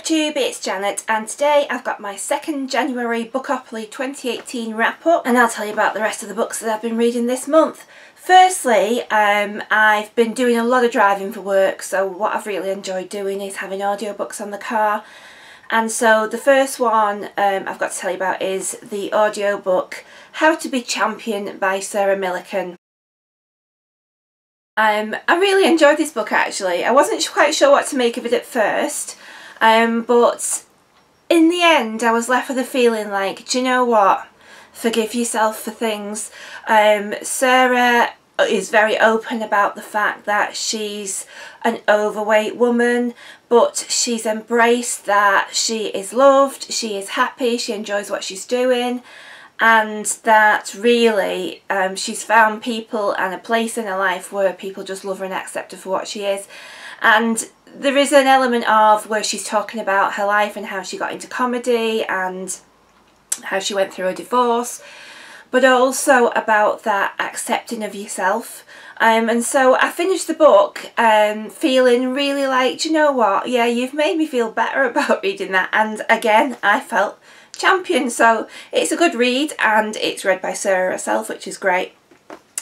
Booktube, it's Janet, and today I've got my second January Bookopoly 2018 wrap up, and I'll tell you about the rest of the books that I've been reading this month. Firstly, I've been doing a lot of driving for work, so what I've really enjoyed doing is having audiobooks on the car. And so the first one I've got to tell you about is the audiobook How to Be Champion by Sarah Millican. I really enjoyed this book actually. I wasn't quite sure what to make of it at first, but in the end I was left with a feeling like, do you know what? Forgive yourself for things. Sarah is very open about the fact that she's an overweight woman, but she's embraced that she is loved, she is happy, she enjoys what she's doing, and that really she's found people and a place in her life where people just love her and accept her for what she is. And there is an element of where she's talking about her life and how she got into comedy and how she went through a divorce, but also about that accepting of yourself. And so I finished the book feeling really like, do you know what, yeah, you've made me feel better about reading that, and again I felt champion. So it's a good read and it's read by Sarah herself, which is great,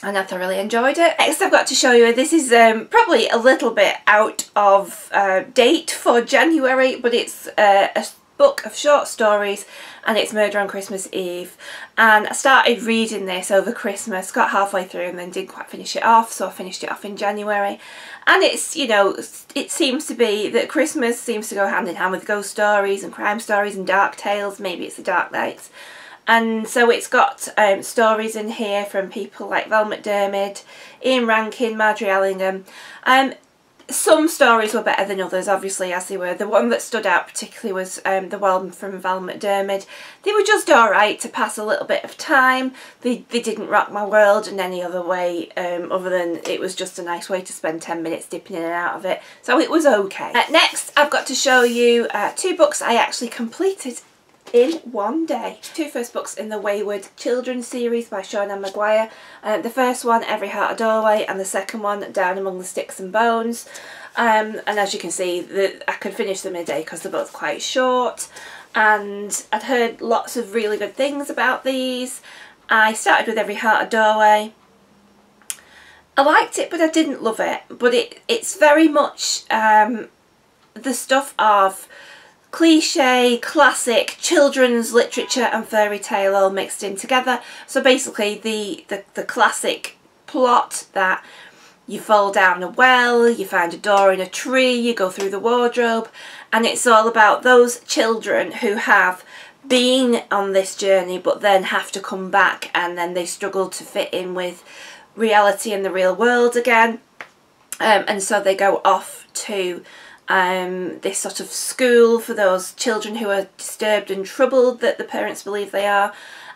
and I thoroughly enjoyed it. Next I've got to show you, this is probably a little bit out of date for January, but it's a book of short stories, and it's Murder on Christmas Eve. And I started reading this over Christmas, got halfway through and then didn't quite finish it off, so I finished it off in January. And it's, you know, it seems to be that Christmas seems to go hand in hand with ghost stories and crime stories and dark tales. Maybe it's the Dark Nights. And so it's got stories in here from people like Val McDermid, Ian Rankin, Marjorie Allingham. Some stories were better than others, obviously, as they were. The one that stood out particularly was the one from Val McDermid. They were just alright to pass a little bit of time. They didn't rock my world in any other way, other than it was just a nice way to spend 10 minutes dipping in and out of it. So it was okay. Next, I've got to show you two books I actually completed in one day. Two first books in the Wayward Children series by Sean Maguire. The first one, Every Heart a Doorway, and the second one, Down Among the Sticks and Bones. And as you can see, I could finish them in a day because they're both quite short, and I'd heard lots of really good things about these. I started with Every Heart a Doorway. I liked it, but I didn't love it. But it's very much the stuff of cliche, classic children's literature and fairy tale all mixed in together. So basically the classic plot that you fall down a well, you find a door in a tree, you go through the wardrobe, and it's all about those children who have been on this journey but then have to come back, and then they struggle to fit in with reality and the real world again. And so they go off to this sort of school for those children who are disturbed and troubled that the parents believe they are,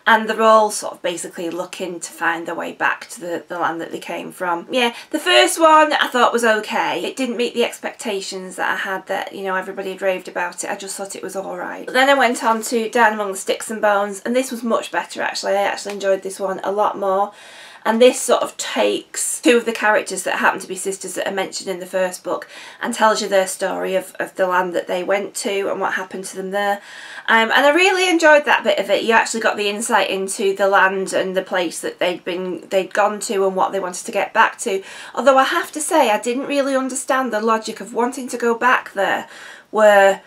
and they're all sort of basically looking to find their way back to the land that they came from. Yeah, the first one I thought was okay. It didn't meet the expectations that I had, that, you know, everybody had raved about it. I just thought it was alright. But then I went on to Down Among the Sticks and Bones, and this was much better actually. I actually enjoyed this one a lot more. And this sort of takes two of the characters that happen to be sisters that are mentioned in the first book and tells you their story of the land that they went to and what happened to them there. And I really enjoyed that bit of it. You actually got the insight into the land and the place that they'd gone to and what they wanted to get back to. Although I have to say, I didn't really understand the logic of wanting to go back there, where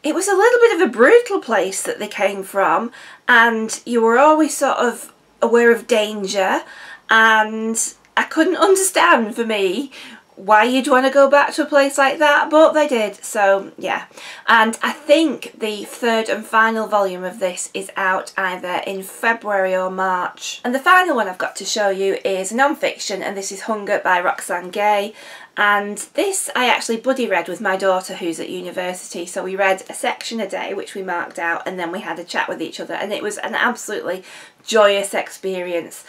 it was a little bit of a brutal place that they came from, and you were always sort of aware of danger, and I couldn't understand, for me, why you'd want to go back to a place like that, but they did, so yeah. And I think the third and final volume of this is out either in February or March. And the final one I've got to show you is non-fiction, and this is Hunger by Roxane Gay. And this I actually buddy read with my daughter who's at university, so we read a section a day which we marked out, and then we had a chat with each other, and it was an absolutely joyous experience.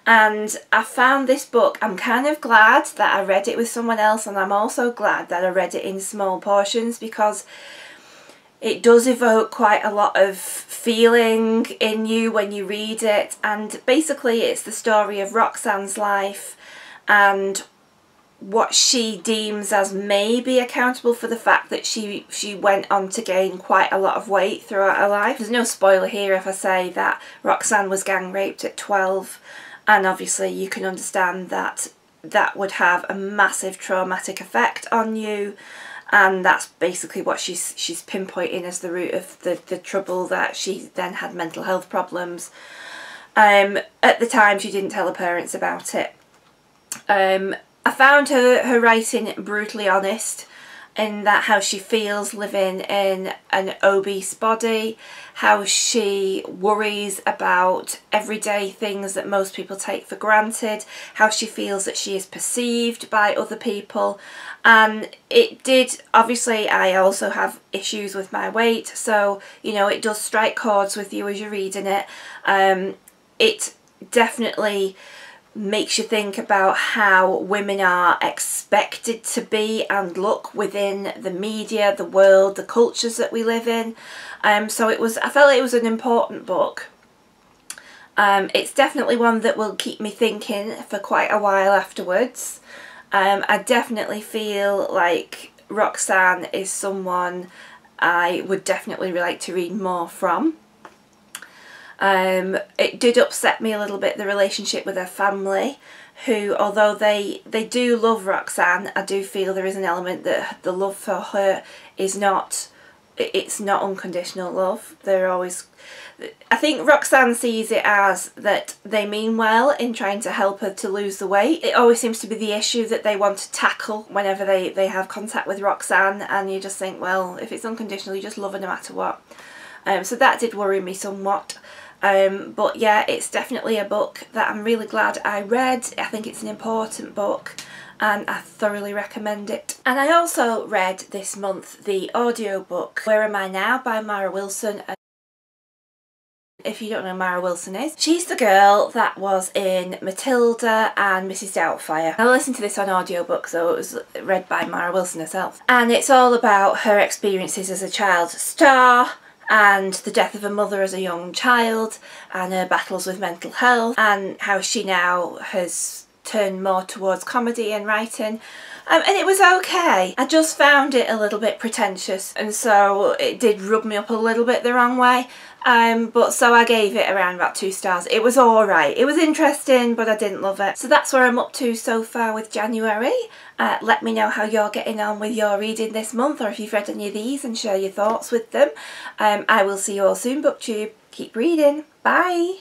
And I found this book, I'm kind of glad that I read it with someone else, and I'm also glad that I read it in small portions, because it does evoke quite a lot of feeling in you when you read it. And basically it's the story of Roxane's life and what she deems as maybe accountable for the fact that she went on to gain quite a lot of weight throughout her life. There's no spoiler here if I say that Roxanne was gang raped at 12, and obviously you can understand that that would have a massive traumatic effect on you, and that's basically what she's pinpointing as the root of the trouble, that she then had mental health problems. At the time she didn't tell her parents about it. I found her writing brutally honest in that how she feels living in an obese body, how she worries about everyday things that most people take for granted, how she feels that she is perceived by other people. And it did, obviously I also have issues with my weight, so you know, it does strike chords with you as you're reading it. It definitely makes you think about how women are expected to be and look within the media, the world, the cultures that we live in. So I felt it was an important book. It's definitely one that will keep me thinking for quite a while afterwards. I definitely feel like Roxanne is someone I would definitely like to read more from. It did upset me a little bit, the relationship with her family, who, although they do love Roxanne, I do feel there is an element that the love for her is not, it's not unconditional love. They're always, I think Roxanne sees it as that they mean well in trying to help her to lose the weight. It always seems to be the issue that they want to tackle whenever they have contact with Roxanne, and you just think, well, if it's unconditional, you just love her no matter what. So that did worry me somewhat. But yeah, it's definitely a book that I'm really glad I read. I think it's an important book and I thoroughly recommend it. And I also read this month the audiobook Where Am I Now by Mara Wilson. If you don't know who Mara Wilson is, she's the girl that was in Matilda and Mrs Doubtfire. I listened to this on audiobook, so it was read by Mara Wilson herself. And it's all about her experiences as a child star, and the death of her mother as a young child, and her battles with mental health, and how she now has turned more towards comedy and writing. And it was okay. I just found it a little bit pretentious, and so it did rub me up a little bit the wrong way. But so I gave it around about 2 stars. It was alright. It was interesting, but I didn't love it. So that's where I'm up to so far with January. Let me know how you're getting on with your reading this month, or if you've read any of these, and share your thoughts with them. I will see you all soon, BookTube. Keep reading. Bye!